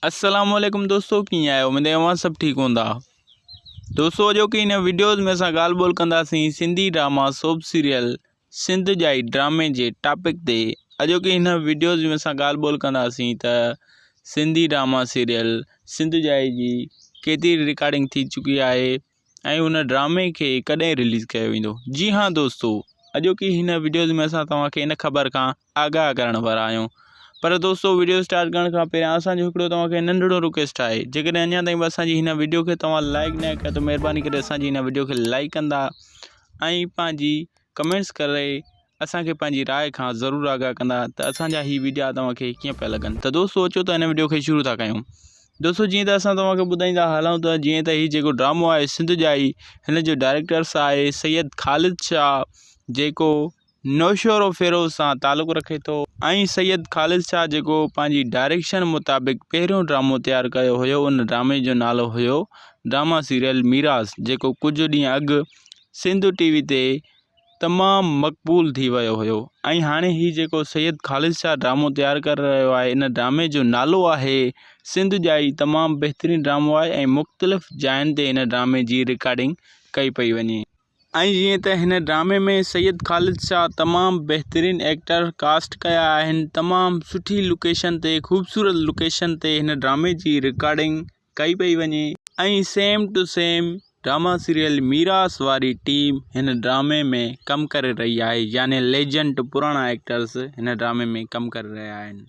अस्सलामुअलैकुम दोस्तों, कीअं आहियो? उमेद आहे सभु ठीकु हूंदा। दोस्तों अॼो की इन वीडियोज़ में असां ॻाल्हि ॿोल कंदासीं Sindhi drama soap serial Sindh जाई ड्रामे जे टॉपिक ते। अॼो की इन वीडियोज़ में असां ॻाल्हि ॿोल कंदासीं त सिंधी ड्रामा सीरियल सिंध जाई जी केतिरी रिकॉर्डिंग थी चुकी आहे ऐं उन ड्रामे खे कॾहिं रिलीज़ कयो वेंदो। जी हाँ दोस्तों, अॼो की हिन वीडियोज़ में असां तव्हांखे इन ख़बर खां आगाह करण वारा आहियूं। पर दोस्तों वीडियो स्टार्ट करण खां पहिरियां असांजो हिकिड़ो तव्हांखे नंढिड़ो रिक्वेस्ट आहे, जेकॾहिं अञा ताईं असांजी हिन वीडियो खे तव्हां लाइक न कयो त महिरबानी करे असांजी हिन वीडियो खे लाइक कंदा ऐं पंहिंजी कमेंट्स करे असांखे पंहिंजी राय खां ज़रूरु आगाह कंदा त असांजा ही वीडियो तव्हांखे कीअं पिया लॻनि। त दोस्तों अचो त हिन वीडियो खे शुरू था कयूं। दोस्तों जीअं त असां तव्हांखे ॿुधाईंदा हलूं त जीअं त हीउ जेको ड्रामो आहे सिंध जाई, हिन जो डायरेक्टर्स आहे सैयद ख़ालिद शाह, जेको नौशोरो फेरोज़ सां ताल्लुक़ु रखे थो ऐं सैयद ख़ालिद शाह जेको पंहिंजी डायरेक्शन मुताबिक़ पहिरियों ड्रामो तयारु कयो हुयो। उन ड्रामे जो नालो हुयो ड्रामा सीरियल मीरास, जेको कुझु ॾींहं अॻु सिंध टीवी ते तमामु मक़बूल थी वियो हुयो। ऐं हाणे हीउ जेको सैयद ख़ालिद शाह ड्रामो तयारु करे रहियो आहे, इन ड्रामे जो नालो आहे सिंध जाई। तमामु बहितरीनु ड्रामो आहे ऐं मुख़्तलिफ़ जायुनि ते इन ड्रामे जी रिकॉर्डिंग कई पई वञे। ऐं जीअं त हिन ड्रामे में सैयद ख़ालिद शाह तमामु बहितरीनु एक्टर कास्ट कया आहिनि। तमामु सुठी लोकेशन ते, ख़ूबसूरत लोकेशन ते हिन ड्रामे जी रिकॉर्डिंग कई पई वञे ऐं same to same drama serial मीरास वारी टीम हिन ड्रामे में कमु करे रही आहे, यानी लेजेंड पुराणा एक्टर्स हिन ड्रामे में कमु करे रहिया आहिनि।